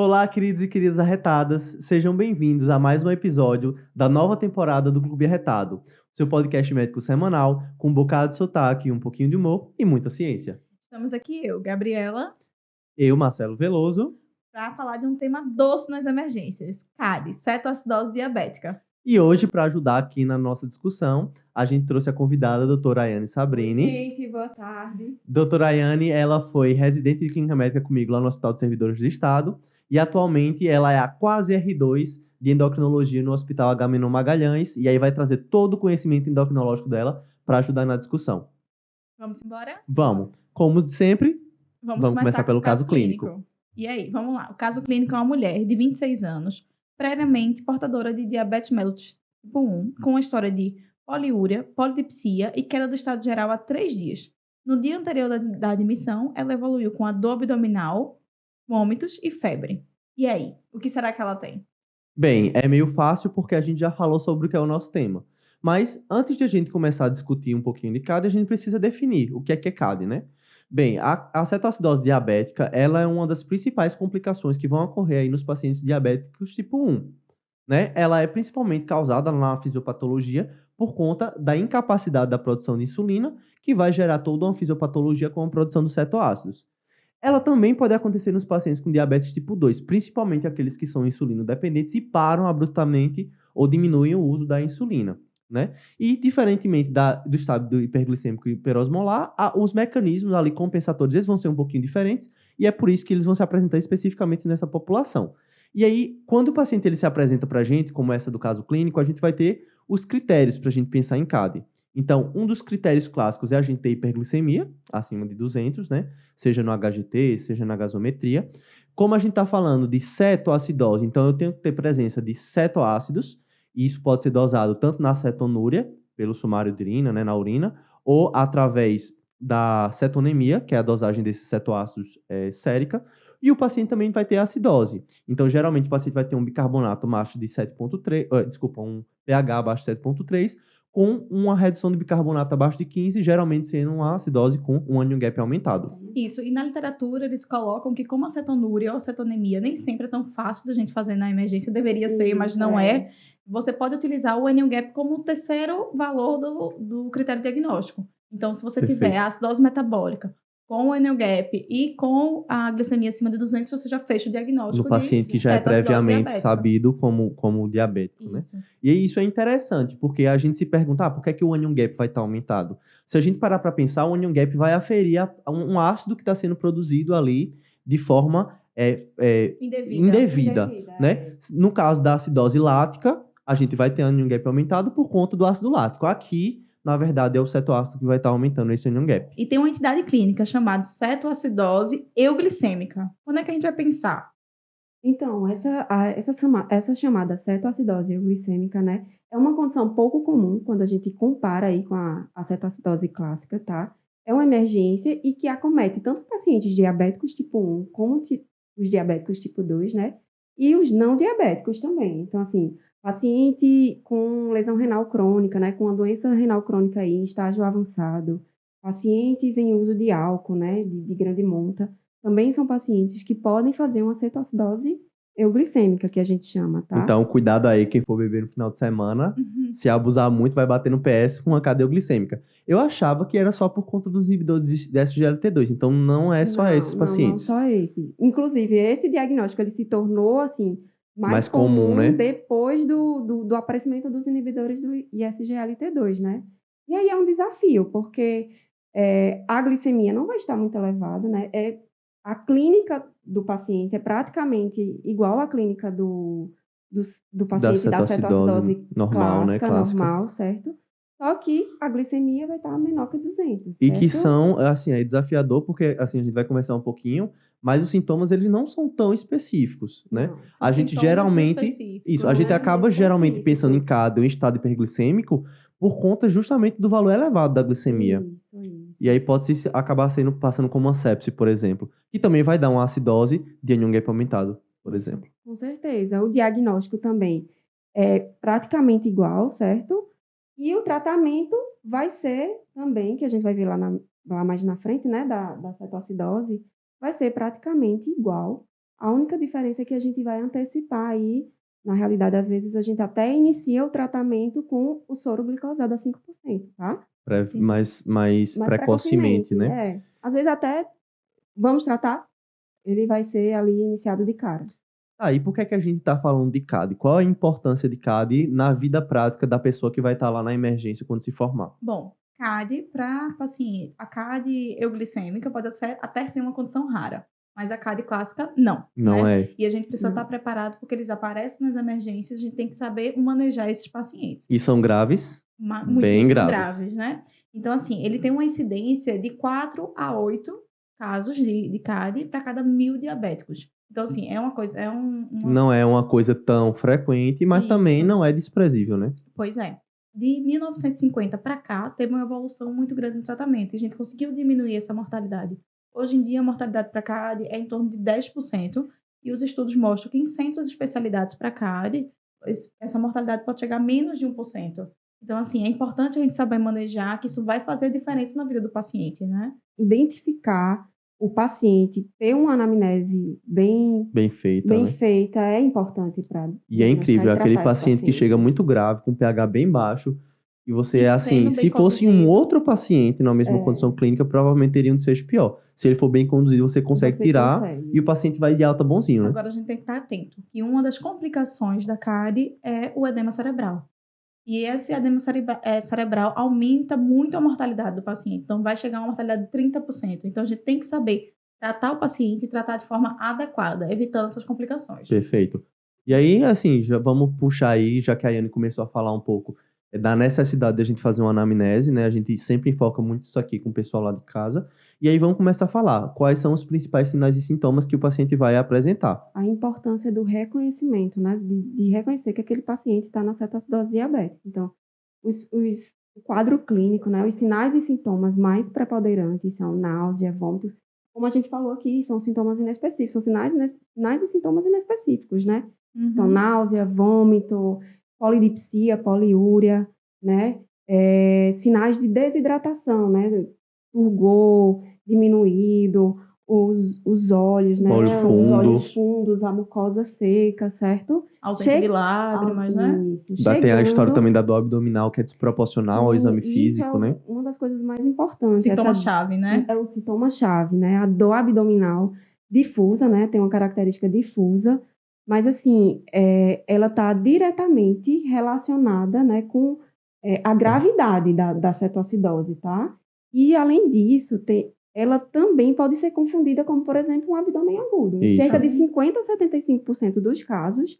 Olá, queridos e queridas arretadas, sejam bem-vindos a mais um episódio da nova temporada do Clube Arretado, seu podcast médico semanal com um bocado de sotaque, um pouquinho de humor e muita ciência. Estamos aqui eu, Gabriela, Eu, Marcelo Veloso, para falar de um tema doce nas emergências: cárie, cetoacidose diabética. e hoje, para ajudar aqui na nossa discussão, a gente trouxe a convidada, a doutora Ayane Sabrini. Gente, boa tarde. Doutora Ayane, ela foi residente de clínica médica comigo lá no Hospital de Servidores do Estado e atualmente ela é a quase R2 de endocrinologia no Hospital Agamenon Magalhães e aí vai trazer todo o conhecimento endocrinológico dela para ajudar na discussão. Vamos embora? Vamos. Como sempre, Vamos começar com pelo o caso clínico. E aí, vamos lá. O caso clínico é uma mulher de 26 anos, previamente portadora de diabetes mellitus tipo 1, com uma história de poliúria, polidipsia e queda do estado geral há 3 dias. No dia anterior da admissão, ela evoluiu com a dor abdominal, vômitos e febre. E aí, o que será que ela tem? Bem, é meio fácil porque a gente já falou sobre o que é o nosso tema. Mas antes de a gente começar a discutir um pouquinho de CAD, a gente precisa definir o que é CAD, né? Bem, a cetoacidose diabética, ela é uma das principais complicações que vão ocorrer aí nos pacientes diabéticos tipo 1, né? Ela é principalmente causada na fisiopatologia por conta da incapacidade da produção de insulina, que vai gerar toda uma fisiopatologia com a produção dos cetoácidos. Ela também pode acontecer nos pacientes com diabetes tipo 2, principalmente aqueles que são insulino-dependentes e param abruptamente ou diminuem o uso da insulina, né? E, diferentemente do estado do hiperglicêmico e hiperosmolar, os mecanismos ali compensatórios eles vão ser um pouquinho diferentes e é por isso que eles vão se apresentar especificamente nessa população. E aí, quando o paciente ele se apresenta para a gente, como essa do caso clínico, a gente vai ter os critérios para a gente pensar em CAD. Então, um dos critérios clássicos é a gente ter hiperglicemia, acima de 200, né? Seja no HGT, seja na gasometria. Como a gente está falando de cetoacidose, então eu tenho que ter presença de cetoácidos, e isso pode ser dosado tanto na cetonúria, pelo sumário de urina, né, na urina, ou através da cetonemia, que é a dosagem desses cetoácidos sérica, e o paciente também vai ter acidose. Então, geralmente, o paciente vai ter um bicarbonato abaixo de 7,3, um pH abaixo de 7,3, com uma redução de bicarbonato abaixo de 15, geralmente sendo uma acidose com um anion gap aumentado. Isso, e na literatura eles colocam que como a cetonúria ou a cetonemia nem sempre é tão fácil da gente fazer na emergência, deveria ser, mas não é. Você pode utilizar o anion gap como o terceiro valor do critério diagnóstico. Então, se você tiver a acidose metabólica com o anion gap e com a glicemia acima de 200, você já fecha o diagnóstico no paciente que já é previamente sabido como diabético, né? E isso é interessante, porque a gente se pergunta, por que é que o anion gap vai estar aumentado? Se a gente parar para pensar, o anion gap vai aferir um ácido que está sendo produzido ali de forma indevida, né? No caso da acidose lática, a gente vai ter anion gap aumentado por conta do ácido lático. Aqui, na verdade, é o cetoácido que vai estar aumentando esse anion gap. E tem uma entidade clínica chamada cetoacidose euglicêmica. Quando é que a gente vai pensar? Então, essa chamada cetoacidose euglicêmica, né, é uma condição pouco comum quando a gente compara aí com a cetoacidose clássica, tá? É uma emergência e que acomete tanto pacientes diabéticos tipo 1 como os diabéticos tipo 2, né? E os não diabéticos também. Então, assim, paciente com lesão renal crônica, né, com uma doença renal crônica aí em estágio avançado, pacientes em uso de álcool, né, de grande monta, também são pacientes que podem fazer uma cetoacidose euglicêmica, que a gente chama, tá? Então, cuidado aí, quem for beber no final de semana, se abusar muito, vai bater no PS com uma cadeia glicêmica. Eu achava que era só por conta dos inibidores de SGLT2, então não é só esses pacientes. Não só esse. Inclusive, esse diagnóstico, ele se tornou, assim, mais comum, né? Depois do aparecimento dos inibidores do ISGLT2, né? E aí é um desafio, porque a glicemia não vai estar muito elevada, né? A clínica do paciente é praticamente igual à clínica do paciente da cetoacidose normal, clássica, né? Normal, certo? Só que a glicemia vai estar menor que 200, certo? E que são, assim, é desafiador, porque, assim, a gente vai conversar um pouquinho, mas os sintomas, eles não são tão específicos, né? Não, a gente geralmente, a gente acaba geralmente pensando em CAD ou em estado hiperglicêmico por conta justamente do valor elevado da glicemia. Isso. E aí pode acabar passando como uma sepse, por exemplo, que também vai dar uma acidose de anion gap aumentado, por exemplo. Com certeza. O diagnóstico também é praticamente igual, certo? E o tratamento vai ser também, que a gente vai ver lá mais na frente, né, da cetoacidose, vai ser praticamente igual A única diferença é que a gente vai antecipar aí, na realidade, às vezes a gente até inicia o tratamento com o soro glicosado a 5%, tá? Mais Mais precocemente, né? Às vezes até vamos tratar, ele vai ser ali iniciado de cara. Aí, por que é que a gente está falando de CAD? Qual a importância de CAD na vida prática da pessoa que vai estar lá na emergência quando se formar? Bom, CAD para paciente. A CAD euglicêmica pode até ser uma condição rara, mas a CAD clássica, não. Não né? é. E a gente precisa estar preparado porque eles aparecem nas emergências, a gente tem que saber manejar esses pacientes. E são graves? Bem Muitíssimo graves, né? Então, assim, ele tem uma incidência de 4 a 8 casos de CAD para cada 1.000 diabéticos. Então, assim, é uma coisa, Não é uma coisa tão frequente, mas também Isso. não é desprezível, né? Pois é. De 1950 para cá, teve uma evolução muito grande no tratamento e a gente conseguiu diminuir essa mortalidade. Hoje em dia, a mortalidade para CAD é em torno de 10% e os estudos mostram que em centros de especialidades para CAD, essa mortalidade pode chegar a menos de 1%. Então, assim, é importante a gente saber manejar, que isso vai fazer diferença na vida do paciente, né? Identificar o paciente, ter uma anamnese bem feita, né? feita é importante para. E é incrível, aquele paciente que chega muito grave, com pH bem baixo, e você é assim, se fosse um outro paciente na mesma condição clínica, provavelmente teria um desfecho pior. Se ele for bem conduzido, você consegue tirar e o paciente vai de alta bonzinho, né? Agora a gente tem que estar atento, que uma das complicações da CAD é o edema cerebral. E esse edema cerebral aumenta muito a mortalidade do paciente. Então, vai chegar a uma mortalidade de 30%. Então, a gente tem que saber tratar o paciente e tratar de forma adequada, evitando essas complicações. Perfeito. E aí, assim, já vamos puxar aí, já que a Yane começou a falar um pouco da necessidade de a gente fazer uma anamnese, né? A gente sempre enfoca muito isso aqui com o pessoal lá de casa. E aí vamos começar a falar quais são os principais sinais e sintomas que o paciente vai apresentar. A importância do reconhecimento, né? De reconhecer que aquele paciente está na cetoacidose diabética. Então, o quadro clínico, né? Os sinais e sintomas mais preponderantes são náusea, vômito. Como a gente falou aqui, são sintomas inespecíficos, são sinais e sintomas inespecíficos, né? Uhum. Então, náusea, vômito, polidipsia, poliúria, né? Sinais de desidratação, né? Turgor diminuído, os olhos, né? Olho fundo. Os olhos fundos, a mucosa seca, certo? Ausência de lágrimas, né? Tem a história também da dor abdominal, que é desproporcional ao exame físico, né? Uma das coisas mais importantes. Sintoma-chave, né? É o sintoma-chave, né? A dor abdominal difusa, né? Tem uma característica difusa, mas, assim, ela está diretamente relacionada, né, com a gravidade da cetoacidose, tá? E, além disso, ela também pode ser confundida como, por exemplo, um abdômen agudo. Em cerca de 50% a 75% dos casos,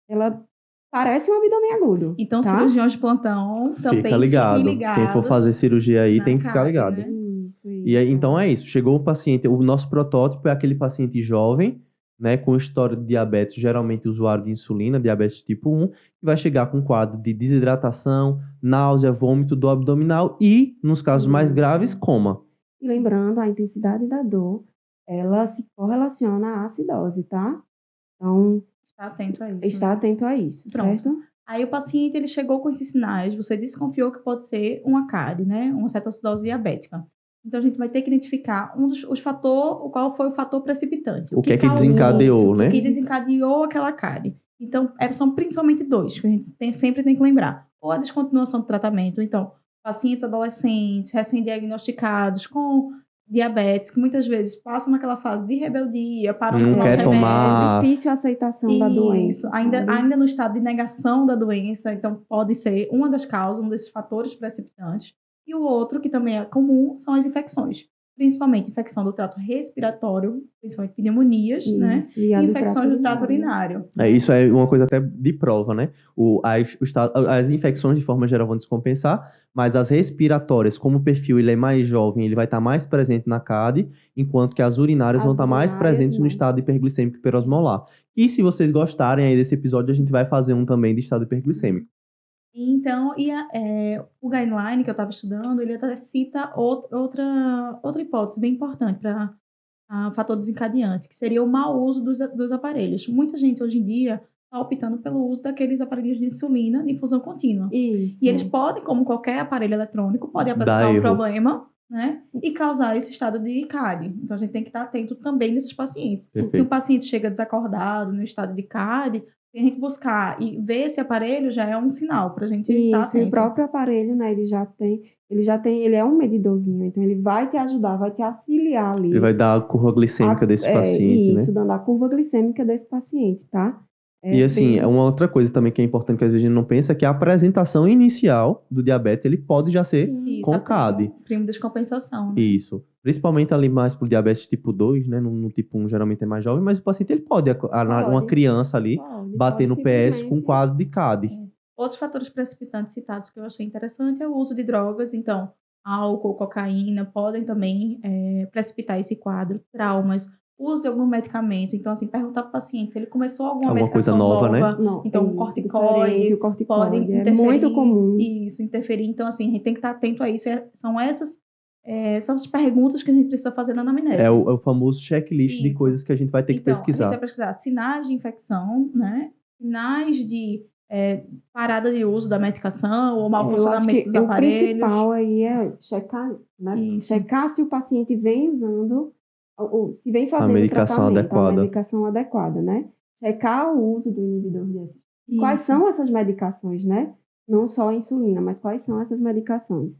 ela parece um abdômen agudo. Então, tá? cirurgiões de plantão também fica ligado. ligados. Quem for fazer cirurgia aí tem que ficar ligado. Né? Isso. E aí, então é isso. Chegou o paciente, o nosso protótipo é aquele paciente jovem, né, com história de diabetes, geralmente usuário de insulina, diabetes tipo 1, que vai chegar com quadro de desidratação, náusea, vômito, dor abdominal e, nos casos mais graves, coma. E lembrando, a intensidade da dor, ela se correlaciona à acidose, tá? Então, está atento a isso. Pronto. Certo? Aí o paciente, ele chegou com esses sinais, você desconfiou que pode ser uma CAD, né? Uma cetoacidose diabética. Então, a gente vai ter que identificar qual foi o fator precipitante. O que é que desencadeou, né? O que desencadeou aquela CAD. Então, são principalmente dois, que a gente sempre tem que lembrar. Ou a descontinuação do tratamento. Então, pacientes adolescentes, recém-diagnosticados, com diabetes, que muitas vezes passam naquela fase de rebeldia, param de quer tomar. É difícil a aceitação da doença. Isso, ainda no estado de negação da doença. Então, pode ser uma das causas, um desses fatores precipitantes. E o outro, que também é comum, são as infecções. Principalmente infecção do trato respiratório, principalmente pneumonias, né? E infecções do trato urinário. Isso é uma coisa até de prova, né? As infecções, de forma geral, vão descompensar, mas as respiratórias, como o perfil ele é mais jovem, ele vai estar mais presente na CAD, enquanto que as urinárias vão estar mais presentes no estado hiperglicêmico hiperosmolar. E se vocês gostarem aí desse episódio, a gente vai fazer um também de estado hiperglicêmico. Então, o guideline que eu estava estudando, ele até cita outra hipótese bem importante para fator desencadeante, que seria o mau uso dos aparelhos. Muita gente hoje em dia está optando pelo uso daqueles aparelhos de insulina de infusão contínua. Isso. E eles podem, como qualquer aparelho eletrônico, podem apresentar um problema, né? E causar esse estado de CAD. Então, a gente tem que estar atento também nesses pacientes. Perfeito. Se o paciente chega desacordado no estado de CAD, se a gente buscar e ver esse aparelho, já é um sinal para a gente estar Isso, e atento. o próprio aparelho, né, ele é um medidorzinho, então ele vai te ajudar, vai te auxiliar ali. Ele vai dar a curva glicêmica desse paciente, né? Isso, dando a curva glicêmica desse paciente, tá? E assim, uma outra coisa também que é importante que às vezes a gente não pensa é que a apresentação inicial do diabetes, ele pode já ser Sim, com a CAD. primo descompensação, né? Isso. Principalmente ali mais pro diabetes tipo 2, né? No tipo 1 geralmente é mais jovem, mas o paciente ele pode, uma criança ali, bater no PS com um quadro de CAD. Outros fatores precipitantes citados que eu achei interessante é o uso de drogas. Então, álcool, cocaína podem também precipitar esse quadro, traumas, uso de algum medicamento. Então, assim, perguntar para o paciente se ele começou alguma coisa medicação nova, né? Não, então, o corticoide pode interferir. É muito comum. Isso, interferir. Então, assim, a gente tem que estar atento a isso. São essas perguntas que a gente precisa fazer na anamnese. É o famoso checklist de Isso. coisas que a gente vai ter que Então, pesquisar. a gente vai pesquisar sinais de infecção, né? Sinais de parada de uso da medicação ou mau funcionamento dos aparelhos. O principal aí é checar, né? Isso. Checar se o paciente vem usando, ou se vem fazendo A medicação adequada. a medicação adequada, né? Checar o uso do inibidor de SGLT. Quais são essas medicações, né? Não só a insulina, mas quais são essas medicações.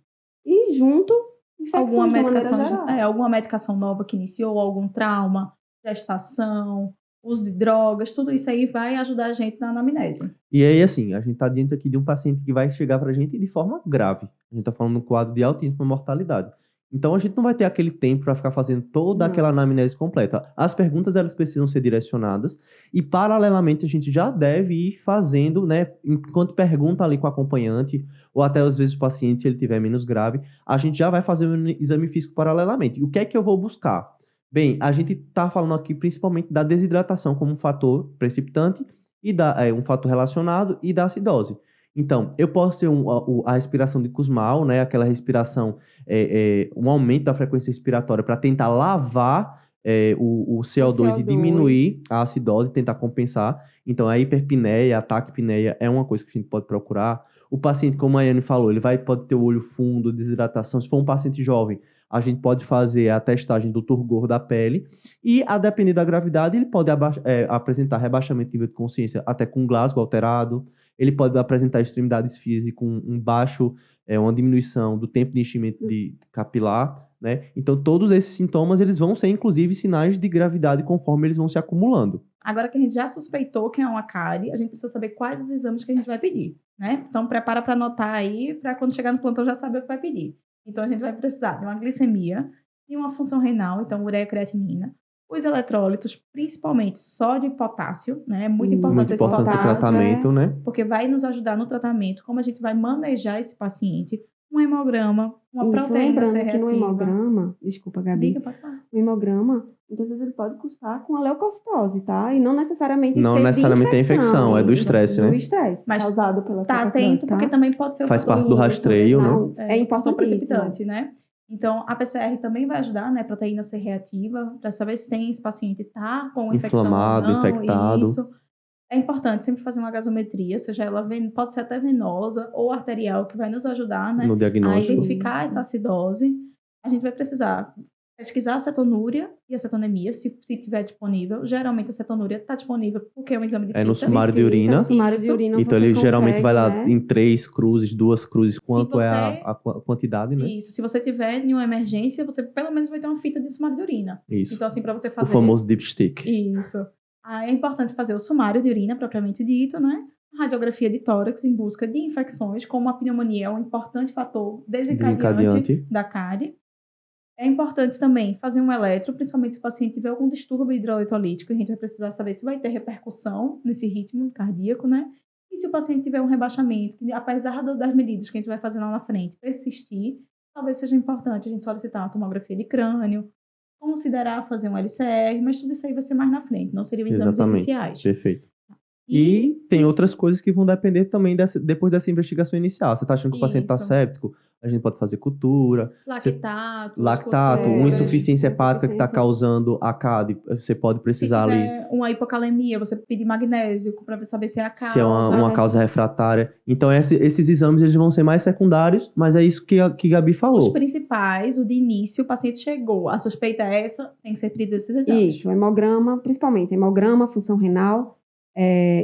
E junto, infecções de maneira geral. Alguma medicação nova que iniciou, algum trauma, gestação, uso de drogas, tudo isso aí vai ajudar a gente na anamnese. E aí, assim, a gente está diante aqui de um paciente que vai chegar para a gente de forma grave. A gente está falando de um quadro de altíssima mortalidade. Então, a gente não vai ter aquele tempo para ficar fazendo toda aquela anamnese completa. As perguntas, elas precisam ser direcionadas e, paralelamente, a gente já deve ir fazendo, né, enquanto pergunta ali com o acompanhante, ou até, às vezes, o paciente, se ele tiver menos grave, a gente já vai fazer um exame físico paralelamente. E o que é que eu vou buscar? Bem, a gente está falando aqui principalmente da desidratação como um fator precipitante e um fator relacionado e da acidose. Então, eu posso ter a respiração de Kussmaul, né, aquela respiração, um aumento da frequência respiratória para tentar lavar o CO2 e diminuir a acidose, tentar compensar. Então, a hiperpneia, a taquipneia é uma coisa que a gente pode procurar. O paciente, como a Yane falou, ele pode ter o olho fundo, desidratação. Se for um paciente jovem, a gente pode fazer a testagem do turgor da pele e, a depender da gravidade, ele pode apresentar rebaixamento de nível de consciência até com Glasgow alterado, ele pode apresentar extremidades físicas com uma diminuição do tempo de enchimento capilar, né? Então, todos esses sintomas, eles vão ser, inclusive, sinais de gravidade conforme eles vão se acumulando. Agora que a gente já suspeitou que é uma cárie, a gente precisa saber quais os exames que a gente vai pedir, né? Então, prepara para anotar aí, para quando chegar no plantão já saber o que vai pedir. Então, a gente vai precisar de uma glicemia e uma função renal, então ureia e creatinina, os eletrólitos, principalmente sódio e potássio, né? É muito importante esse potássio. No tratamento, né? Porque vai nos ajudar no tratamento, como a gente vai manejar esse paciente, um hemograma, uma proteína C reativa. Que no hemograma, desculpa, Gabi, Diga, pode falar. O hemograma, muitas vezes ele pode cursar com a leucocitose, tá? E não necessariamente é infecção, é do estresse, né? Do estresse, mas causado pela tá atento, porque também pode ser faz parte do rastreio, né? É importante precipitante, né? Então, a PCR também vai ajudar, né? Proteína C reativa, para saber se esse paciente tá com infecção inflamado, ou não. infectado. Isso. É importante sempre fazer uma gasometria, seja ela pode ser até venosa ou arterial, que vai nos ajudar, né? No diagnóstico. A identificar essa acidose. A gente vai precisar pesquisar a cetonúria e a cetonemia, se tiver disponível. Geralmente a cetonúria está disponível porque é um exame de fita. No sumário de urina. Então ele geralmente vai lá em 3 cruzes, 2 cruzes, quanto é a quantidade, né? Isso. Se você tiver em uma emergência, você pelo menos vai ter uma fita de sumário de urina. Isso. Então assim, para você fazer... O famoso dipstick. Isso. É importante fazer o sumário de urina, propriamente dito, né? Radiografia de tórax em busca de infecções, como a pneumonia é um importante fator desencadeante da cárie. É importante também fazer um eletro, principalmente se o paciente tiver algum distúrbio hidroeletrolítico, a gente vai precisar saber se vai ter repercussão nesse ritmo cardíaco, né? E se o paciente tiver um rebaixamento, que apesar das medidas que a gente vai fazer lá na frente persistir, talvez seja importante a gente solicitar uma tomografia de crânio, considerar fazer um LCR, mas tudo isso aí vai ser mais na frente, não seriam exames iniciais. Perfeito. E tem outras coisas que vão depender também depois dessa investigação inicial. Você está achando que o paciente está Isso. séptico? A gente pode fazer cultura. Lactato, uma culturas. insuficiência hepática que está Insuficiência. causando a CAD. Você pode Se precisar ali, tiver uma hipocalemia, você pedir magnésio para saber se é a causa. se é uma causa refratária. Então, esses exames eles vão ser mais secundários, mas é isso que Gabi Os falou. principais, o de início, o paciente chegou, a suspeita é essa, tem que ser pedido esses exames. Isso, hemograma, principalmente hemograma, função renal,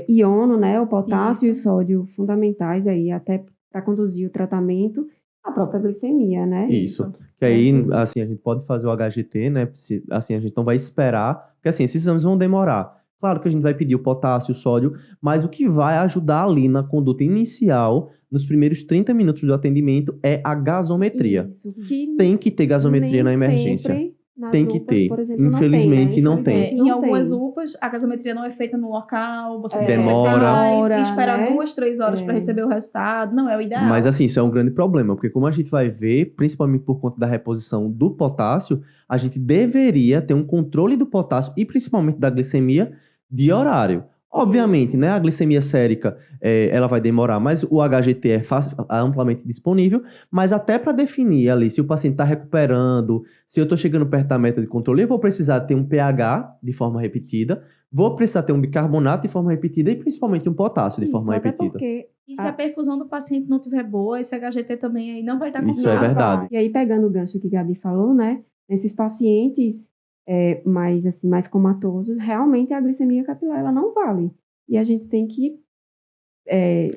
iono, né, o potássio e o Isso. sódio fundamentais aí até para conduzir o tratamento, a própria glicemia, né? Isso. Que aí, assim, a gente pode fazer o HGT, né? Assim, a gente não vai esperar, porque assim, esses exames vão demorar. Claro que a gente vai pedir o potássio, o sódio, mas o que vai ajudar ali na conduta inicial, nos primeiros 30 minutos do atendimento, é a gasometria. Isso, que Tem que ter gasometria nem na emergência. sempre nas Tem que UPAs, ter. por exemplo, Infelizmente, não tem. Infelizmente, Em não algumas tem. UPAs, a gasometria não é feita no local, você É, tem que Demora. mais e esperar né? 2-3 horas para receber o resultado. Não é o ideal. Mas assim, isso é um grande problema, porque como a gente vai ver, principalmente por conta da reposição do potássio, a gente deveria ter um controle do potássio e principalmente da glicemia de horário. Obviamente, né, a glicemia sérica, ela vai demorar, mas o HGT é amplamente disponível, mas até para definir ali se o paciente está recuperando, se eu estou chegando perto da meta de controle, eu vou precisar ter um pH de forma repetida, vou precisar ter um bicarbonato de forma repetida e principalmente um potássio de forma até repetida. porque E se a perfusão do paciente não estiver boa, esse HGT também aí não vai estar Isso confiável. é verdade. E aí, pegando o gancho que a Gabi falou, né? Nesses pacientes mais comatosos, realmente a glicemia capilar ela não vale. E a gente tem que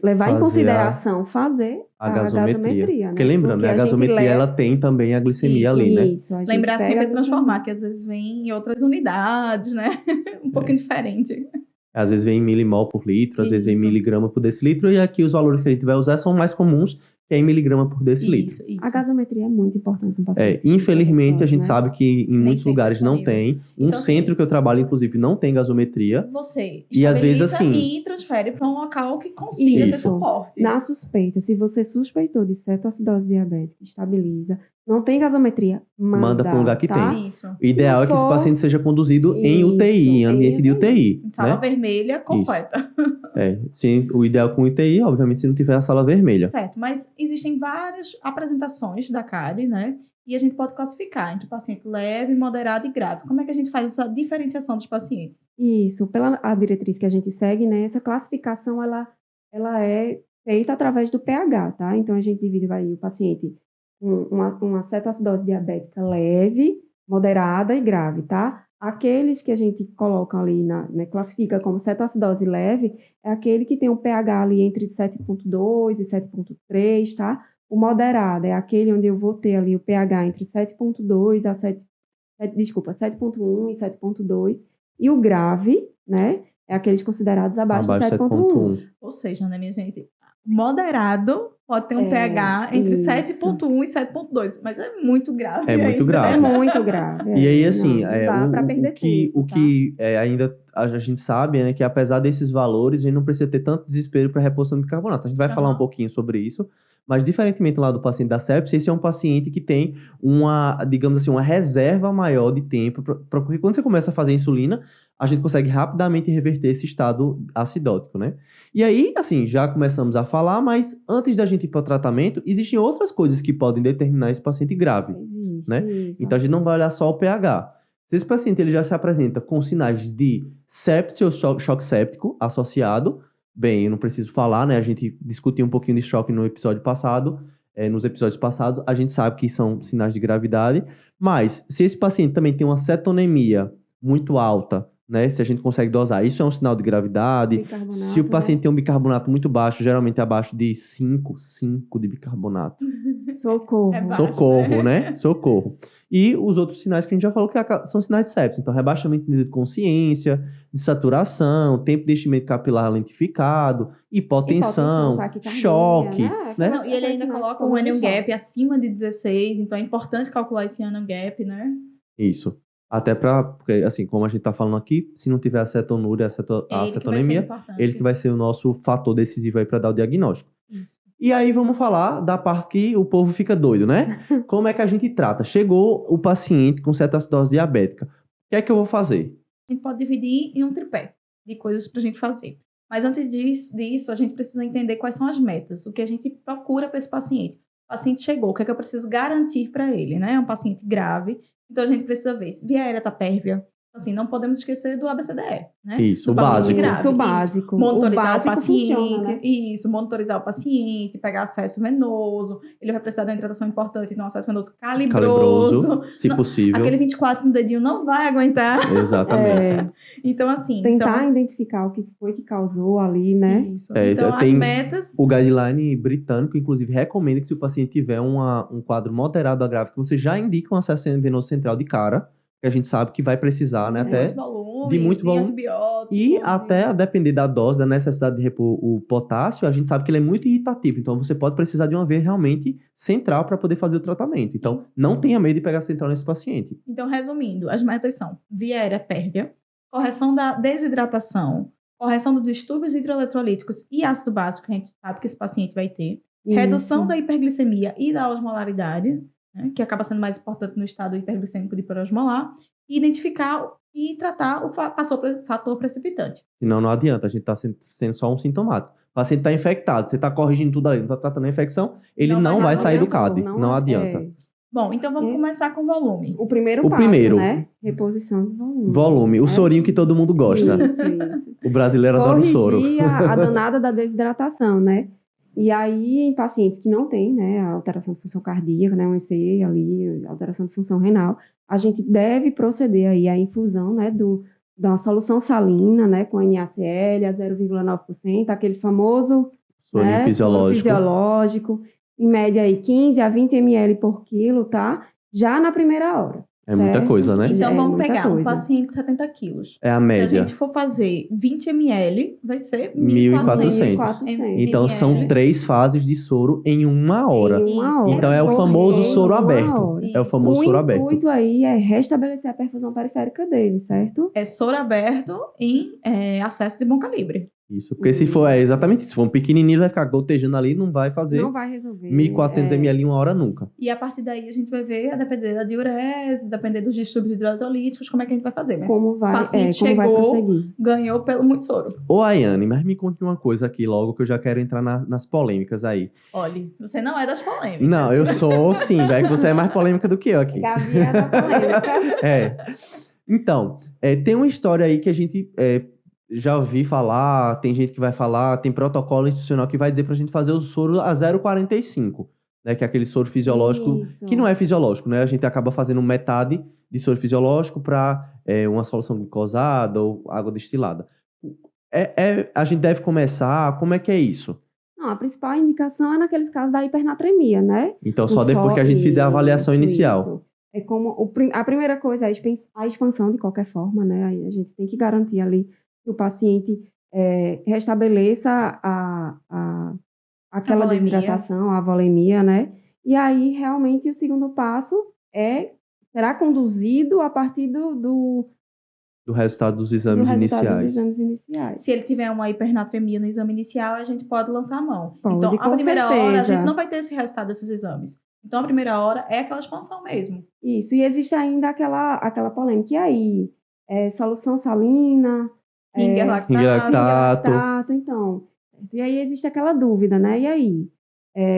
levar em Fazer consideração fazer a gasometria. né? Porque lembrando, né, a a gente gasometria leva- ela tem também a glicemia Isso, ali, né? Isso, a gente Lembrar pega sempre a de transformar, que às vezes vem em outras unidades, né? Um pouquinho diferente. Às vezes vem em milimol por litro, às vezes vem em Isso. miligrama por decilitro, e aqui os valores que a gente vai usar são mais comuns, que é em miligrama por decilitro. Isso. A gasometria é muito importante no paciente. Infelizmente, a gente né? sabe que em muitos sempre lugares não disponível. tem. Um Então, centro assim, que eu trabalho, inclusive, não tem gasometria. Você E às vezes, estabiliza assim- e transfere para um local que consiga ter Isso. suporte. Na suspeita, se você suspeitou de cetoacidose diabética, estabiliza, não tem gasometria, Manda pra um lugar que tá? tem. Isso. O ideal é que esse for- paciente seja conduzido em Isso, UTI, em ambiente de em UTI. Sala Né? vermelha completa. Sim, o ideal com UTI, obviamente, se não tiver a sala vermelha. Certo, mas existem várias apresentações da cárie, né? E a gente pode classificar entre paciente leve, moderado e grave. Como é que a gente faz essa diferenciação dos pacientes? Isso, pela a diretriz que a gente segue, né? Essa classificação, ela é feita através do pH, tá? Então, a gente divide aí o paciente com uma cetoacidose diabética leve, moderada e grave, tá? Aqueles que a gente coloca ali, classifica como cetoacidose leve, é aquele que tem um pH ali entre 7,2 e 7,3, tá? O moderado é aquele onde eu vou ter ali o pH entre 7,2 a 7,1 e 7,2. E o grave, né? É aqueles considerados abaixo de 7,1. Ou seja, né, minha gente? Moderado pode ter um É, pH entre isso. 7,1 e 7,2, mas é muito grave. É muito ainda, grave. É né? muito grave. E aí, assim, não dá pra perder tempo, o que ainda a gente sabe é que apesar desses valores, a gente não precisa ter tanto desespero para reposição de bicarbonato. A gente vai falar um pouquinho sobre isso, mas diferentemente lá do paciente da sepsis, esse é um paciente que tem digamos assim, uma reserva maior de tempo, porque quando você começa a fazer insulina, a gente consegue rapidamente reverter esse estado acidótico, né? E aí, assim, já começamos a falar, mas antes da gente ir para o tratamento, existem outras coisas que podem determinar esse paciente grave. Existe, né? isso. Então, a gente não vai olhar só o pH. Se esse paciente ele já se apresenta com sinais de sepse ou choque séptico associado, bem, eu não preciso falar, né? A gente discutiu um pouquinho de choque no episódio passado. Nos episódios passados, a gente sabe que são sinais de gravidade. Mas, se esse paciente também tem uma cetonemia muito alta, né? Se a gente consegue dosar, isso é um sinal de gravidade. Bicarbonato, Se o paciente né? tem um bicarbonato muito baixo, geralmente abaixo de 5 de bicarbonato. Socorro. É baixo. Socorro, né? Socorro. E os outros sinais que a gente já falou que são sinais de sepsis. Então, rebaixamento de consciência, de saturação, tempo de enchimento capilar lentificado, hipotensão, taquicardia, choque, né? Não, e ele ainda coloca um anion gap acima de 16, então é importante calcular esse anion gap, né? Isso. Até porque, assim, como a gente tá falando aqui, se não tiver a cetonúria, a Ele que vai ser cetonemia, importante. ele que vai ser o nosso fator decisivo aí para dar o diagnóstico. Isso. E aí vamos falar da parte que o povo fica doido, né? Como é que a gente trata? Chegou o paciente com cetoacidose diabética. O que é que eu vou fazer? A gente pode dividir em um tripé de coisas pra gente fazer. Mas antes disso, a gente precisa entender quais são as metas, o que a gente procura para esse paciente. O paciente chegou, o que é que eu preciso garantir para ele, né? É um paciente grave, então a gente precisa ver se via aérea está pérvia. Assim, não podemos esquecer do ABCDE, né? Isso, do o paciente básico. grave. Isso, o básico. Monitorizar O o básico paciente, funciona, né? isso, monitorizar o paciente, pegar acesso venoso, ele vai precisar de uma hidratação importante, então acesso venoso calibroso. Se Não, possível. aquele 24 no dedinho não vai aguentar. Exatamente. Então, assim... Tentar então, identificar o que foi que causou ali, né? isso. É, Então, as tem metas... O guideline britânico, inclusive, recomenda que se o paciente tiver um quadro moderado a grave, que você já indica um acesso venoso central de cara, que a gente sabe que vai precisar, né? Até de muito volume. Antibiótico. E até a depender da dose, da necessidade de repor o potássio, a gente sabe que ele é muito irritativo. Então, você pode precisar de uma veia realmente central para poder fazer o tratamento. Então, não tenha medo de pegar central nesse paciente. Então, resumindo, as metas são via aérea pérvia, correção da desidratação, correção dos distúrbios hidroeletrolíticos e ácido básico, que a gente sabe que esse paciente vai ter, redução da hiperglicemia e da osmolaridade, né, que acaba sendo mais importante no estado hiperglicêmico de hiperosmolar, e identificar e tratar o fator precipitante. Senão não adianta, a gente está sendo só um sintomático. O paciente está infectado, você está corrigindo tudo ali, não está tratando a infecção, ele não vai sair do CAD, não adianta. Bom, então vamos começar com volume. O primeiro passo, né? Reposição de volume. Volume, o sorinho que todo mundo gosta. Isso. O brasileiro adora o soro. Corrigir a danada da desidratação, né? E aí, em pacientes que não têm, né, a alteração de função cardíaca, né, um ECE ali, alteração de função renal, a gente deve proceder aí à infusão, né, da solução salina, né, com NaCl a 0,9%, aquele famoso Sorinho soro fisiológico, em média aí 15 a 20 ml por quilo, tá? Já na primeira hora. É muita coisa, né? Então, vamos muita pegar um coisa. paciente de 70 quilos. É a Se a média. gente for fazer 20 ml, vai ser 1.400. 1.400. Então, são 3 fases de soro em uma hora. Em uma hora. Então, é o famoso soro aberto. É o famoso soro aberto. O intuito aí é restabelecer a perfusão periférica dele, certo? É soro aberto em acesso de bom calibre. Isso, porque se for exatamente isso, se for um pequenininho, vai ficar gotejando ali, não vai fazer Não vai resolver. 1.400 ml em uma hora nunca. E a partir daí a gente vai ver, a depender da diurese, depender dos distúrbios hidroeletrolíticos, como é que a gente vai fazer. Mas como vai, o paciente como vai chegou, prosseguir. ganhou pelo muito soro. Ô, Ayane, mas me conte uma coisa aqui logo, que eu já quero entrar nas polêmicas aí. Olha, você não é das polêmicas. Não, eu sou sim, velho, que você é mais polêmica do que eu aqui. Gabi é da polêmica. Então, tem uma história aí que a gente já ouvi falar, tem gente que vai falar, tem protocolo institucional que vai dizer pra gente fazer o soro a 0,45, né? Que é aquele soro fisiológico, Isso. que não é fisiológico, né? A gente acaba fazendo metade de soro fisiológico para uma solução glicosada ou água destilada. A gente deve começar, como é que é isso? Não, a principal indicação é naqueles casos da hipernatremia, né? Então, só depois que a gente fizer a avaliação inicial. Isso. É como a primeira coisa é a expansão de qualquer forma, né? Aí a gente tem que garantir ali que o paciente restabeleça aquela desidratação, a volemia, né? E aí, realmente, o segundo passo será conduzido a partir do resultado dos exames iniciais. Se ele tiver uma hipernatremia no exame inicial, a gente pode lançar a mão. Pode, então, a primeira certeza. hora, a gente não vai ter esse resultado desses exames. Então, a primeira hora é aquela expansão mesmo. Isso, e existe ainda aquela polêmica. E aí? Solução salina... Ringer lactato. Então. E aí existe aquela dúvida, né? E aí?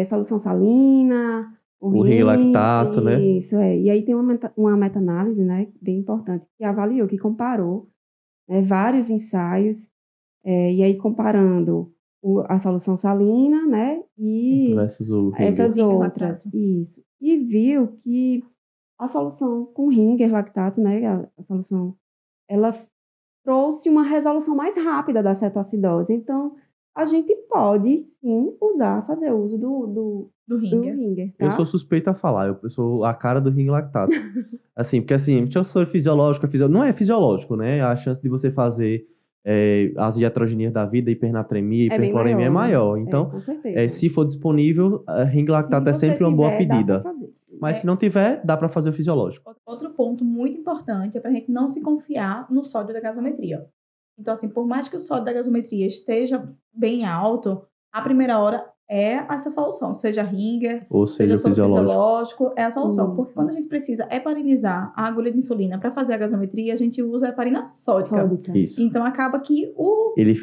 Solução salina... O Ringer lactato, né? Isso, E aí tem uma meta-análise, né? Bem importante, que avaliou, que comparou vários ensaios, e aí comparando a solução salina, né? E essas outras. Isso. E viu que a solução com Ringer lactato, né? A solução, ela trouxe uma resolução mais rápida da cetoacidose. Então, a gente pode, sim, fazer uso do Ringer, tá? Eu sou suspeita a falar, eu sou a cara do Ringer lactato. Assim, porque assim, o soro fisiológico, não é fisiológico, né? A chance de você fazer as iatrogenias da vida, hipernatremia, hipercloремia é maior. Então, com certeza. Se for disponível, Ringer lactato é sempre uma boa pedida. Mas se não tiver, dá para fazer o fisiológico. Outro ponto muito importante é para a gente não se confiar no sódio da gasometria. Então, assim, por mais que o sódio da gasometria esteja bem alto, a primeira hora é essa solução, seja Ringer, Ou seja, soro fisiológico. fisiológico, é a solução. Isso. Porque quando a gente precisa heparinizar a agulha de insulina para fazer a gasometria, a gente usa a heparina sódica. Sódica. Isso. Então acaba que Ele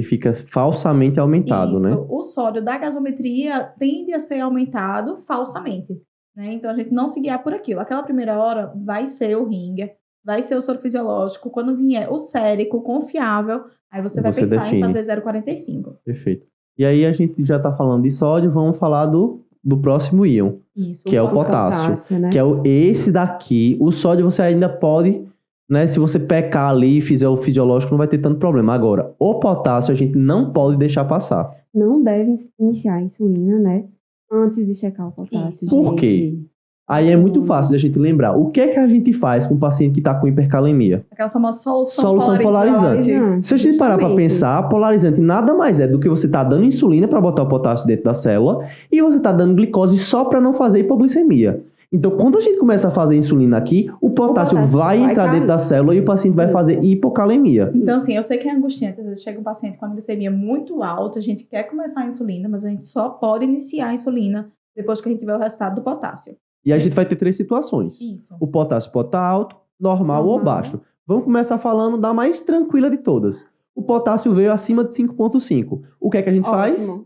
fica falsamente aumentado, isso, né? o sódio da gasometria tende a ser aumentado falsamente. Né? Então a gente não se guiar por aquilo. Aquela primeira hora vai ser o Ringer, vai ser o soro fisiológico. Quando vier o sérico confiável, aí você vai pensar define. em fazer 0,45. Perfeito. E aí a gente já tá falando de sódio, vamos falar do próximo íon, Isso. que é o potássio. Né? Que é esse daqui. O sódio você ainda pode, né? Se você pecar ali e fizer o fisiológico, não vai ter tanto problema. Agora, o potássio a gente não pode deixar passar. Não deve iniciar a insulina, né? Antes de checar o potássio. Isso. Por quê? Aí é muito fácil da gente lembrar. O que é que a gente faz com o paciente que está com hipercalemia? Aquela famosa solução Solução polarizante. Se a gente parar para Justamente. pensar, polarizante nada mais é do que você tá dando insulina para botar o potássio dentro da célula e você tá dando glicose só para não fazer hipoglicemia. Então, quando a gente começa a fazer insulina aqui, o potássio vai entrar cair. dentro da célula e o paciente vai fazer hipocalemia. Então, assim, eu sei que é angustiante. Às vezes chega um paciente com a glicemia muito alta, a gente quer começar a insulina, mas a gente só pode iniciar a insulina depois que a gente tiver o resultado do potássio. E a gente vai ter 3 situações. Isso. O potássio pode estar alto, normal ou Normal. baixo. Vamos começar falando da mais tranquila de todas. O potássio veio acima de 5,5. O que é que a gente faz? Ótimo.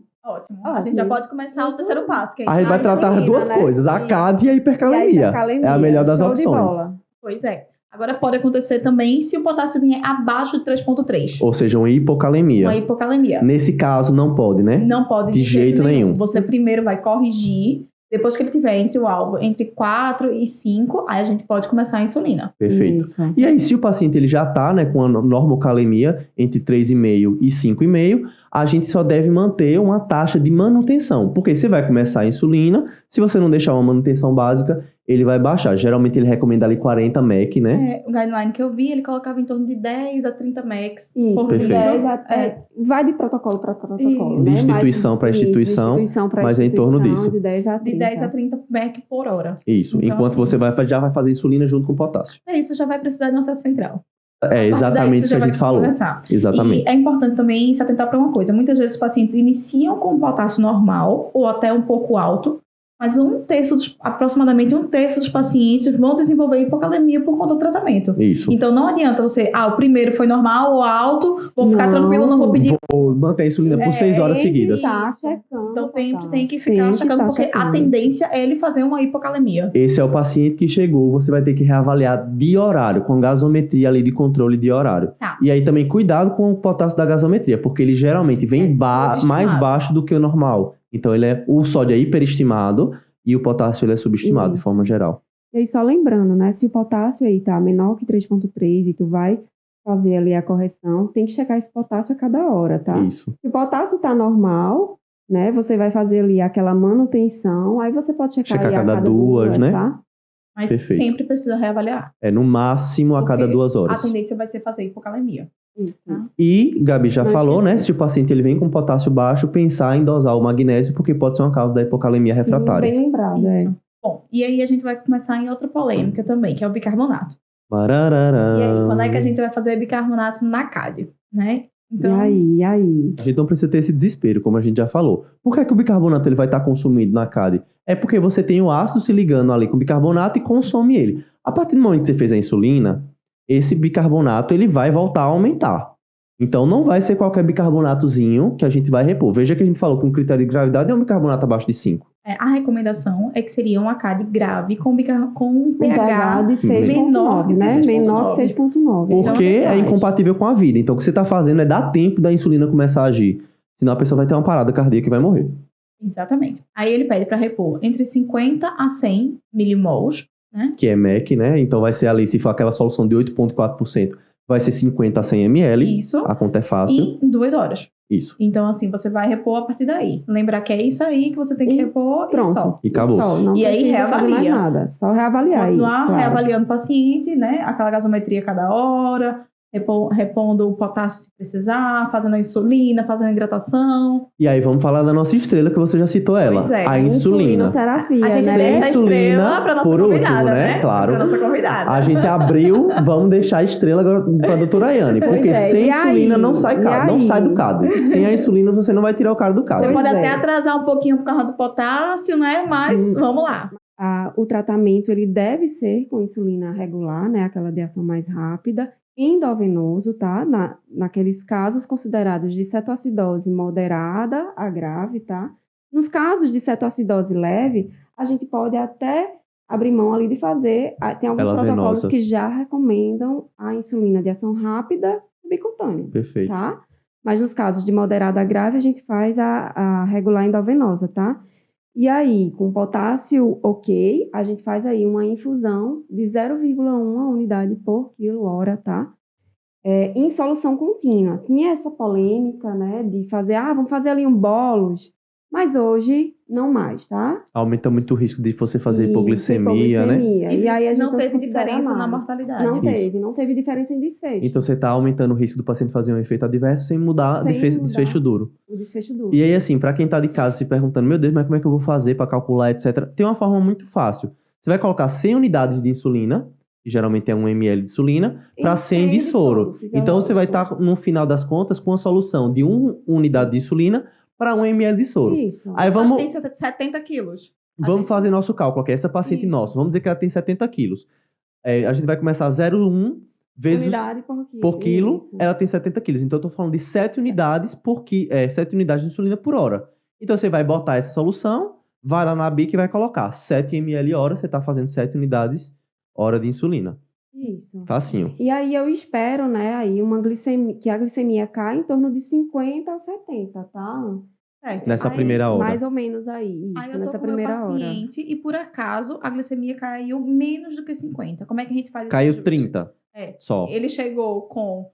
A Ótimo. gente já pode começar o terceiro passo, que é A gente vai A tratar as insulina, duas né? coisas, a Isso. CAD e a hipercalemia. É a melhor das Show de opções. bola. Pois é. Agora pode acontecer também se o potássio vier abaixo de 3,3. Ou seja, uma hipocalemia. Uma hipocalemia. Nesse caso, não pode, né? Não pode De jeito nenhum. Você primeiro vai corrigir, depois que ele tiver entre o alvo entre 4 e 5, aí a gente pode começar a insulina. Perfeito. Isso. E aí, se o paciente ele já está, né, com a normocalemia entre 3,5 e 5,5, a gente só deve manter uma taxa de manutenção. Porque você vai começar a insulina, se você não deixar uma manutenção básica, ele vai baixar. Geralmente ele recomenda ali 40 mEq, né? O guideline que eu vi, ele colocava em torno de 10 a 30 MECs Isso, por Perfeito. litro. 10 até, vai de protocolo para protocolo, Isso. né? De instituição para instituição, mas é em torno disso. De 10 a 30. De 10 a 30 MEC por hora. Isso. Então, Enquanto assim, você já vai fazer insulina junto com o potássio. É isso, já vai precisar de um acesso central. É exatamente isso que a gente falou. Exatamente. E é importante também se atentar para uma coisa. Muitas vezes os pacientes iniciam com potássio normal ou até um pouco alto, mas aproximadamente um terço dos pacientes vão desenvolver hipocalemia por conta do tratamento. Isso. Então não adianta você, o primeiro foi normal ou alto, vou ficar Não. tranquilo, não vou pedir. Ou manter a insulina por 6 horas seguidas. Tá checando. Então tem que Tem ficar que checando, tá porque a checando. tendência é ele fazer uma hipocalemia. Esse é o paciente que chegou, você vai ter que reavaliar de horário, com gasometria ali de controle de horário. Tá. E aí também cuidado com o potássio da gasometria, porque ele geralmente vem subestimado. mais baixo do que o normal. Então o sódio é hiperestimado e o potássio ele é subestimado de Isso. forma geral. E aí, só lembrando, né? Se o potássio aí tá menor que 3,3 e tu vai fazer ali a correção, tem que checar esse potássio a cada hora, tá? Isso. Se o potássio tá normal, né? Você vai fazer ali aquela manutenção, aí você pode checar Checar ali a cada cada duas, né? tá? Mas Perfeito. sempre precisa reavaliar. É no máximo a cada Porque 2 A horas. tendência vai ser fazer hipocalemia. Isso, Tá. isso. E Gabi já Não falou, né? esqueci. Se o paciente ele vem com potássio baixo, pensar em dosar o magnésio, porque pode ser uma causa da hipocalemia Sim, refratária. bem lembrado, Isso. Bom, e aí a gente vai começar em outra polêmica também, que é o bicarbonato. Barararã. E aí, quando é que a gente vai fazer bicarbonato na CAD, né? Então, E aí? A gente não precisa ter esse desespero, como a gente já falou. Por que o bicarbonato ele vai estar consumido na CAD? É porque você tem o ácido se ligando ali com o bicarbonato e consome ele. A partir do momento que você fez a insulina, esse bicarbonato ele vai voltar a aumentar. Então não vai ser qualquer bicarbonatozinho que a gente vai repor. Veja que a gente falou que um critério de gravidade é um bicarbonato abaixo de 5. a recomendação é que seria uma CAD grave com um pH de menor 6,9, que né? 6,9. Menor que 6,9. Porque Então, é verdade. incompatível com a vida. Então o que você está fazendo é dar tempo da insulina começar a agir. Senão a pessoa vai ter uma parada cardíaca e vai morrer. Exatamente. Aí ele pede para repor entre 50 a 100 milimols, né? Que é MEC, né? Então vai ser ali, se for aquela solução de 8,4%, vai ser 50 a 100 ml. Isso. A conta é fácil. Em 2 horas. Isso. Então, assim, você vai repor a partir daí. Lembrar que é isso aí que você tem que E repor pronto. e só. E acabou. Só, não E aí precisa fazer reavalia. mais nada. Só reavaliar Continuar isso, claro. reavaliando o paciente, né? Aquela gasometria cada hora, repondo o potássio se precisar, fazendo a insulina, fazendo a hidratação. E aí vamos falar da nossa estrela, que você já citou ela. Pois é, a insulina. Insulinoterapia, A gente Sem deixa a insulina, estrela para nossa por convidada, último, né? Claro. Para nossa convidada. A gente abriu, vamos deixar a estrela agora para a doutora Ayane. Pois Porque é, sem e insulina aí? não sai E CAD, não aí? sai do CAD. Sem a insulina você não vai tirar o cara do CAD. Você Pois pode é. até atrasar um pouquinho por causa do potássio, né? Mas vamos lá. O tratamento ele deve ser com insulina regular, né? Aquela de ação mais rápida, endovenoso, tá? Naqueles casos considerados de cetoacidose moderada a grave, tá? Nos casos de cetoacidose leve, a gente pode até abrir mão ali de fazer. Tem alguns Ela protocolos venosa. que já recomendam a insulina de ação rápida subcutânea, Perfeito. tá? Mas nos casos de moderada a grave, a gente faz a regular endovenosa, tá? E aí, com potássio ok, a gente faz aí uma infusão de 0,1 unidade por quilo-hora, tá? Em solução contínua. Tinha essa polêmica, né, de fazer, vamos fazer ali um bolos, mas hoje não mais, tá? Aumenta muito o risco de você fazer Isso, hipoglicemia, né? E aí a gente não teve considera diferença na mais. mortalidade. Não teve diferença em desfecho. Então você está aumentando o risco do paciente fazer um efeito adverso sem mudar Sem desfecho mudar. duro. O desfecho duro. E aí, assim, para quem tá de casa se perguntando, meu Deus, mas como é que eu vou fazer para calcular, etc. Tem uma forma muito fácil. Você vai colocar 100 unidades de insulina, que geralmente é 1 ml de insulina, para 100 de soro. Então você vai estar, no final das contas, com a solução de 1 unidade de insulina para 1 ml de soro. Isso. Aí vamos, Paciente 70 quilos. vamos fazer nosso cálculo aqui. Essa paciente Isso. nossa, vamos dizer que ela tem 70 quilos. A gente vai começar 0,1 vezes Unidade por quilo, Isso. ela tem 70 quilos. Então, eu tô falando de 7 unidades 7 unidades de insulina por hora. Então, você vai botar essa solução, vai lá na BIC e vai colocar 7 ml hora, você tá fazendo 7 unidades hora de insulina. Isso. Facinho. E aí eu espero, né, aí que a glicemia caia em torno de 50 a 70, tá? Certo. Nessa Aí- primeira hora. Mais ou menos aí, isso, Aí eu tô nessa com o meu primeira hora. paciente e por acaso a glicemia caiu menos do que 50. Como é que a gente faz esse Caiu ajuste? 30 É. só. Ele chegou com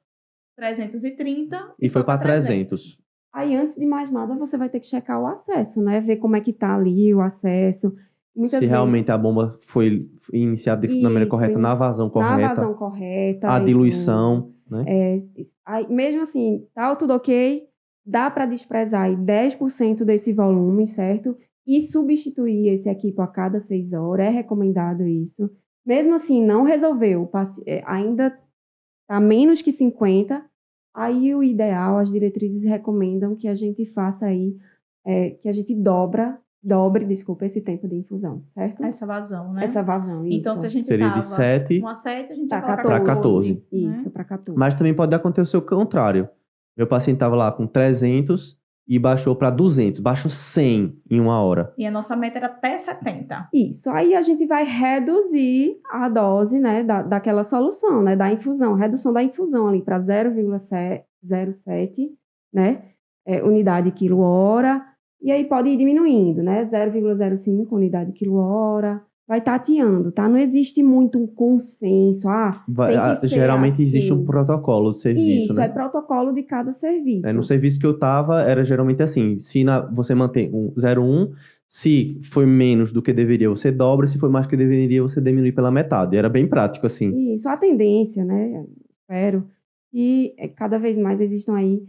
330 E foi para 300. Aí, antes de mais nada, você vai ter que checar o acesso, né? Ver como é que tá ali o acesso. Muitas Se vezes, realmente a bomba foi iniciada da maneira Isso, correta, na vazão na correta, vazão correta. a e diluição, né? aí, mesmo assim, tá tudo ok, dá para desprezar aí 10% desse volume, certo? E substituir esse equipo a cada 6 horas, é recomendado isso. Mesmo assim, não resolveu, ainda tá menos que 50, aí o ideal, as diretrizes recomendam que a gente faça aí, que a gente dobre, esse tempo de infusão, certo? Essa vazão, né? Essa vazão, isso. Então, se a gente Seria tava de 7. com a 7, a gente Pra vai colocar 14. Pra 14. Isso, né? para 14. Mas também pode acontecer o contrário. Meu paciente estava lá com 300 e baixou para 200. Baixou 100 em 1 hora. E a nossa meta era até 70. Isso, aí a gente vai reduzir a dose, né, daquela solução, né, da infusão, redução da infusão ali para 0,07, né, unidade quilo-hora, e aí pode ir diminuindo, né, 0,05 unidade quilo-hora, vai tateando, tá? Não existe muito um consenso, tem que ser Geralmente existe um assim. protocolo de serviço, Isso, né? é protocolo de cada serviço. No serviço que eu tava, era geralmente assim, se você mantém um 0,1, se foi menos do que deveria, você dobra, se foi mais do que deveria, você diminui pela metade. Era bem prático, assim. Isso, a tendência, né? Espero que cada vez mais existam aí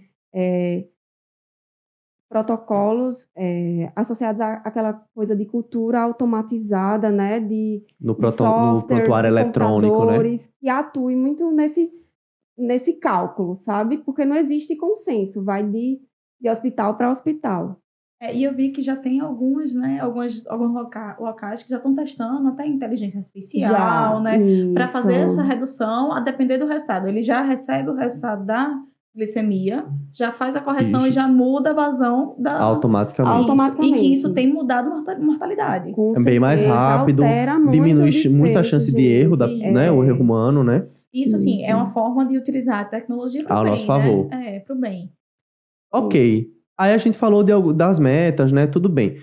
protocolos associados àquela coisa de cultura automatizada, né? No de softwares, prontuário de eletrônico, né? computadores, que atuem muito nesse cálculo, sabe? Porque não existe consenso, vai de hospital para hospital. E eu vi que já tem alguns, né? Alguns locais que já estão testando até inteligência artificial, né? Para fazer essa redução, a depender do resultado. Ele já recebe o resultado da glicemia, já faz a correção Isso. e já muda a vazão da... Automaticamente. Automaticamente. E que isso tem mudado mortalidade. Com É bem mais certeza, rápido, altera muito diminui o muito a desfecho, chance de erro, gente. né? O erro humano, né? Isso, assim, Isso. é uma forma de utilizar a tecnologia para o Ao bem, nosso favor. né? Para o bem. Ok. Aí a gente falou das metas, né? Tudo bem.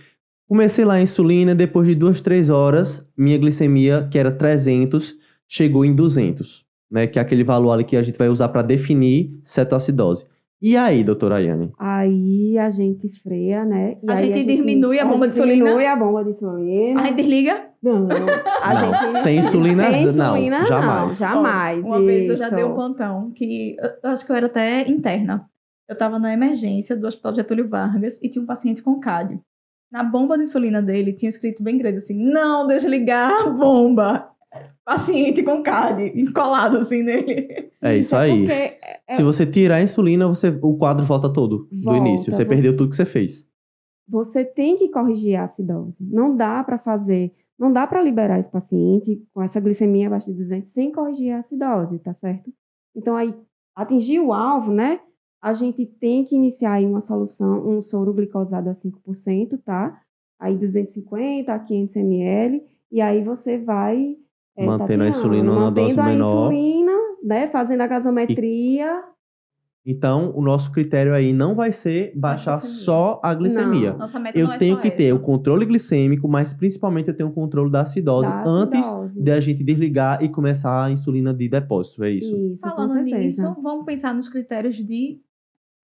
Comecei lá a insulina, depois de 2, 3 horas, minha glicemia, que era 300, chegou em 200, né? Que é aquele valor ali que a gente vai usar para definir cetoacidose. E aí, doutora Ayane? Aí a gente freia, né? E A aí gente diminui a bomba de insulina. Diminui a bomba de insulina. A gente desliga Não, Sem insulina, sem não, insulina, jamais. jamais. Uma vez eu já isso. dei um plantão que eu acho que eu era até interna. Eu estava na emergência do Hospital Getúlio Vargas e tinha um paciente com cádio. Na bomba de insulina dele tinha escrito bem grande assim: não desligar a bomba. Paciente com cádio, colado assim nele. É isso aí. Porque Se você tirar a insulina, o quadro volta todo do Volta, início. Você perdeu tudo que você fez. você tem que corrigir a acidose. Não dá para liberar esse paciente com essa glicemia abaixo de 200 sem corrigir a acidose, tá certo? Então, aí, atingir o alvo, né? A gente tem que iniciar aí uma solução, um soro glicosado a 5%, tá? Aí 250 a 500 ml, e aí você vai Mantendo a insulina numa dose mantendo a menor. insulina, né? Fazendo a gasometria. Então, o nosso critério aí não vai ser baixar glicemia. só a glicemia. Não. Nossa meta não Eu é tenho só que ter essa. o controle glicêmico, mas principalmente eu tenho o controle da acidose Da antes acidose. de a gente desligar e começar a insulina de depósito. É isso. Isso, com Falando certeza. nisso, vamos pensar nos critérios de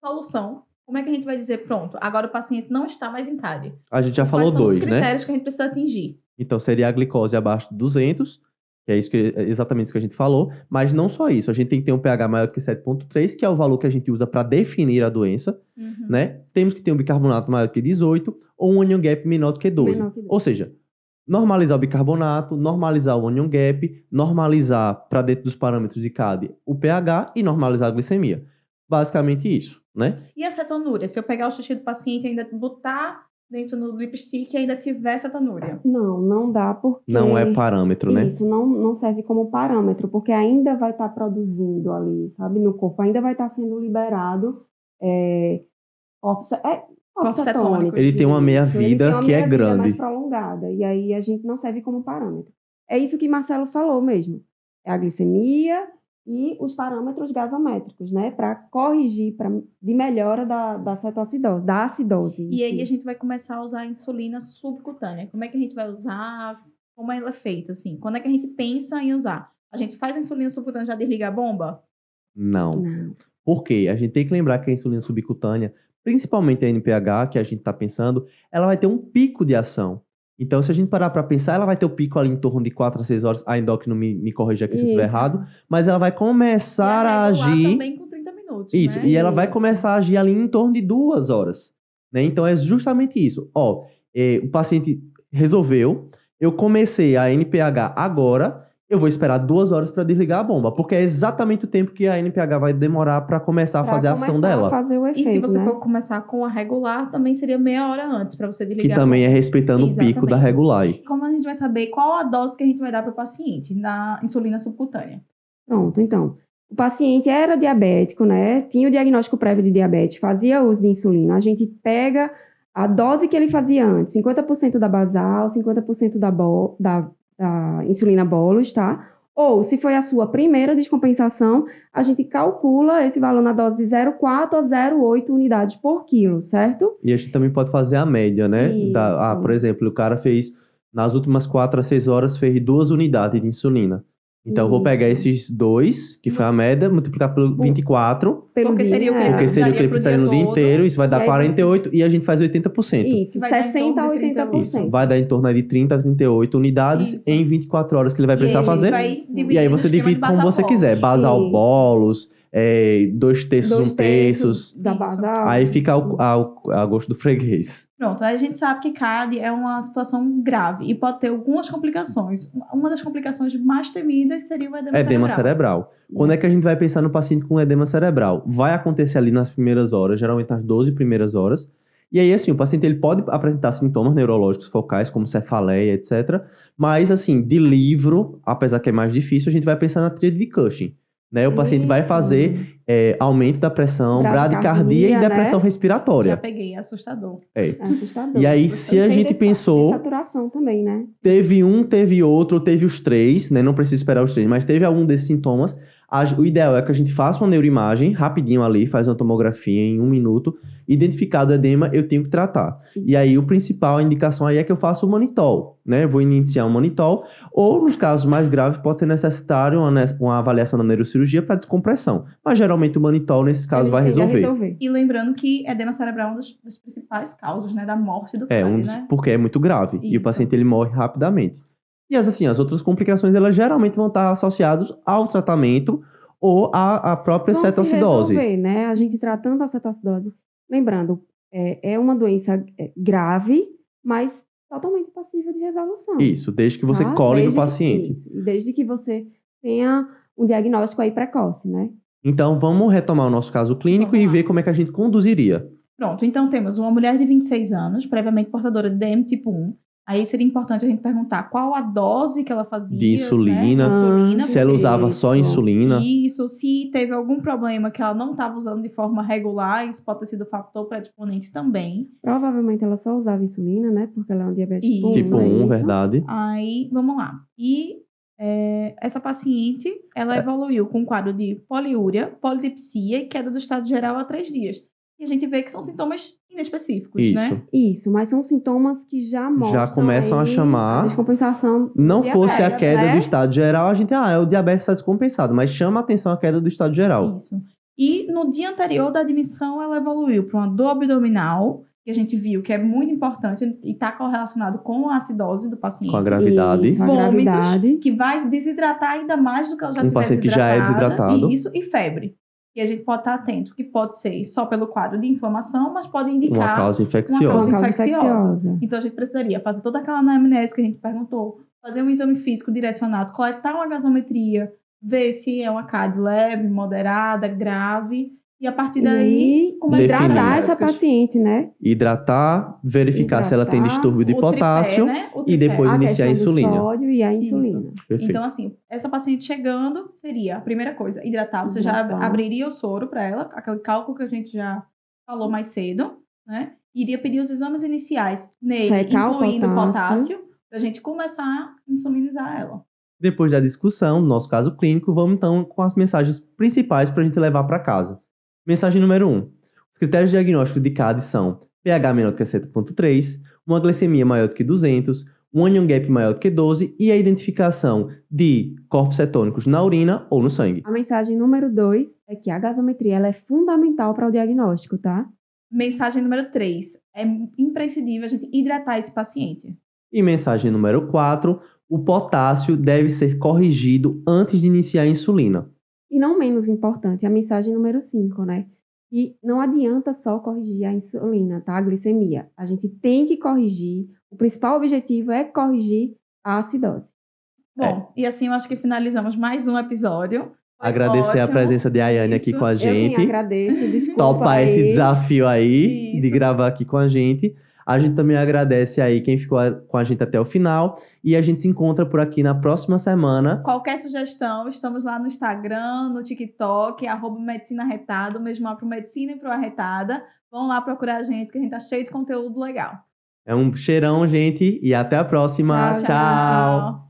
solução. Como é que a gente vai dizer, pronto, agora o paciente não está mais em cárie? A gente já Quais falou são os 2, né? critérios que a gente precisa atingir? Então, seria a glicose abaixo de 200, que é exatamente isso que a gente falou. Mas não só isso. A gente tem que ter um pH maior do que 7,3, que é o valor que a gente usa para definir a doença, Uhum. né? Temos que ter um bicarbonato maior do que 18 ou um onion gap menor do que 12. Menor que 12. Ou seja, normalizar o bicarbonato, normalizar o onion gap, normalizar para dentro dos parâmetros de CAD o pH e normalizar a glicemia. Basicamente isso, né? E a cetonúria? Se eu pegar o xixi do paciente e ainda botar dentro do lipstick e ainda tiver cetonúria? Não dá porque... Não é parâmetro, né? Isso, não serve como parâmetro, porque ainda vai estar produzindo ali, sabe, no corpo, ainda vai estar sendo liberado corpos cetônicos. Ele tem uma meia-vida Ele tem uma que é meia-vida grande. mais prolongada, e aí a gente não serve como parâmetro. É isso que Marcelo falou mesmo, é a glicemia e os parâmetros gasométricos, né, para corrigir, de melhora da cetoacidose, da acidose. em E aí si. a gente vai começar a usar a insulina subcutânea. Como é que a gente vai usar? Como ela é feita, assim? Quando é que a gente pensa em usar? A gente faz a insulina subcutânea e já desliga a bomba? Não. Não. Por quê? A gente tem que lembrar que a insulina subcutânea, principalmente a NPH, que a gente está pensando, ela vai ter um pico de ação. Então, se a gente parar para pensar, ela vai ter o pico ali em torno de 4 a 6 horas. A endócrino me corrija aqui se eu estiver Isso. errado. Mas ela vai começar a regular agir... também com 30 minutos, Isso, né? e ela vai Isso. começar a agir ali em torno de 2 horas. Né? Então, é justamente isso. Ó, o paciente resolveu, eu comecei a NPH agora, eu vou esperar 2 horas para desligar a bomba, porque é exatamente o tempo que a NPH vai demorar para começar a Pra fazer a ação começar dela. a fazer o E efeito, se você né? for começar com a regular, também seria meia hora antes para você Que desligar. também é a bomba. respeitando o pico da Exatamente. regular. Como a gente vai saber qual a dose que a gente vai dar para o paciente na insulina subcutânea? Pronto, então. O paciente era diabético, né? Tinha o diagnóstico prévio de diabetes, fazia uso de insulina. A gente pega a dose que ele fazia antes, 50% da basal, 50% da insulina bolus, tá? Ou, se foi a sua primeira descompensação, a gente calcula esse valor na dose de 0,4 a 0,8 unidades por quilo, certo? E a gente também pode fazer a média, né? Isso. Por exemplo, o cara fez, nas últimas 4 a 6 horas, fez 2 unidades de insulina. Então, eu vou pegar Isso. esses 2, que foi a média, multiplicar pelo 24, Porque seria o que ele porque seria o que ele precisaria no dia todo. inteiro, isso vai E dar aí 48, e a gente faz 80%. Isso, Vai dar em 60 a torno de 80%. Isso, vai dar em torno de 30 a 38 unidades Isso. em 24 horas que ele vai E precisar aí a gente fazer. vai Isso. dividir E aí no você esquema divide de como basal você bolos. quiser. Basal Isso. bolos, 2 terços, 1 terços. da Isso. basal. Aí fica a gosto do freguês. Pronto, aí a gente sabe que CAD é uma situação grave e pode ter algumas complicações. Uma das complicações mais temidas seria o Edema cerebral. Quando é que a gente vai pensar no paciente com edema cerebral? Vai acontecer ali nas primeiras horas, geralmente nas 12 primeiras horas. E aí, assim, o paciente ele pode apresentar sintomas neurológicos focais, como cefaleia, etc. Mas, assim, de livro, apesar que é mais difícil, a gente vai pensar na tríade de Cushing. Né? O paciente vai Isso. fazer aumento da pressão, Bradicardia, bradicardia e depressão né? Já respiratória. peguei, é assustador. É. É assustador. E aí, se a Tem gente pensou... saturação também, né? Teve um, teve outro, teve os 3, né? Não preciso esperar os 3, mas teve algum desses sintomas. O ideal é que a gente faça uma neuroimagem rapidinho ali, faz uma tomografia em 1 minuto. Identificado o edema, eu tenho que tratar. E aí, a indicação aí é que eu faça o manitol, né? Vou iniciar um manitol. Ou, nos casos mais graves, pode ser necessário uma avaliação da neurocirurgia para descompressão. Mas, geralmente, o manitol, nesses casos, vai Ele tende a resolver. E lembrando que edema cerebral é uma das principais causas, né, da morte do CAD, né? Porque é muito grave. E o Isso. paciente, ele morre rapidamente. E as outras complicações, elas geralmente vão estar associadas ao tratamento ou à própria Vão se cetoacidose. resolver, né? A gente tratando a cetoacidose. Lembrando, é uma doença grave, mas totalmente passível de resolução. Isso, desde que você tá? colhe do Desde que- paciente. isso, e desde que você tenha um diagnóstico aí precoce, né? Então, vamos retomar o nosso caso clínico Vamos e lá. ver como é que a gente conduziria. Pronto, então temos uma mulher de 26 anos, previamente portadora de DM tipo 1. Aí seria importante a gente perguntar qual a dose que ela fazia. De insulina, né? Insulina. Se ela usava só Isso. insulina. Isso, se teve algum problema que ela não estava usando de forma regular, isso pode ter sido fator predisponente também. Provavelmente ela só usava insulina, né? Porque ela é um diabetes tipo 1. Isso. Tipo não é 1, isso? verdade. Aí, vamos lá. E essa paciente, ela evoluiu com um quadro de poliúria, polidipsia e queda do estado geral há 3 dias. E a gente vê que são sintomas inespecíficos, Isso. né? Isso, mas são sintomas que já mostram começam a aí chamar- a descompensação Não do fosse a diabetes, queda né? do estado geral, a gente, o diabetes está descompensado, mas chama a atenção a queda do estado geral. Isso. E no dia anterior da admissão, ela evoluiu para uma dor abdominal, que a gente viu que é muito importante e está correlacionado com a acidose do paciente. Com a gravidade. Isso, a Vômitos, gravidade. que vai desidratar ainda mais do que ela já Um tiver paciente que já é desidratado. Isso, e febre. E a gente pode estar atento, que pode ser só pelo quadro de inflamação, mas pode Uma indicar causa uma infecciosa. causa Uma causa infecciosa. infecciosa. Então a gente precisaria fazer toda aquela anamnese que a gente perguntou, fazer um exame físico direcionado, coletar uma gasometria, ver se é uma CAD leve, moderada, grave, e a partir daí E começar Definir. hidratar essa terapêuticas. paciente, né? Hidratar, verificar se ela tem Hidratar, distúrbio de O tripé, potássio. né? O e tripé. depois A iniciar a questão do insulina. sódio e a insulina. Perfeito. Então, assim, essa paciente chegando seria a primeira coisa, hidratar. Você já Hidratar. abriria o soro para ela, aquele cálculo que a gente já falou mais cedo, né? Iria pedir os exames iniciais nele, Checar o incluindo potássio. potássio, para a gente começar a insulinizar ela. Depois da discussão do nosso caso clínico, vamos então com as mensagens principais para a gente levar para casa. Mensagem número 1. Os critérios diagnósticos de CAD são pH menor do que 7,3, uma glicemia maior do que 200, um onion gap maior do que 12 e a identificação de corpos cetônicos na urina ou no sangue. A mensagem número 2 é que a gasometria ela é fundamental para o diagnóstico, tá? Mensagem número 3. É imprescindível a gente hidratar esse paciente. E mensagem número 4, o potássio deve ser corrigido antes de iniciar a insulina. E não menos importante, a mensagem número 5, né? E não adianta só corrigir a insulina, tá? A glicemia. A gente tem que corrigir. O principal objetivo é corrigir a acidose. Bom, e assim eu acho que finalizamos mais um episódio. Foi Agradecer a ótimo. presença de Ayane aqui Isso. com a Eu quem gente. agradeço, desculpa Topar aí. esse desafio aí de Isso. gravar aqui com a gente. A gente também agradece aí quem ficou com a gente até o final. E a gente se encontra por aqui na próxima semana. Qualquer sugestão, estamos lá no Instagram, no TikTok, @Medicina Arretada, mesmo lá pro Medicina e pro Arretada. Vão lá procurar a gente, que a gente tá cheio de conteúdo legal. É um cheirão, gente. E até a próxima. Tchau, Tchau.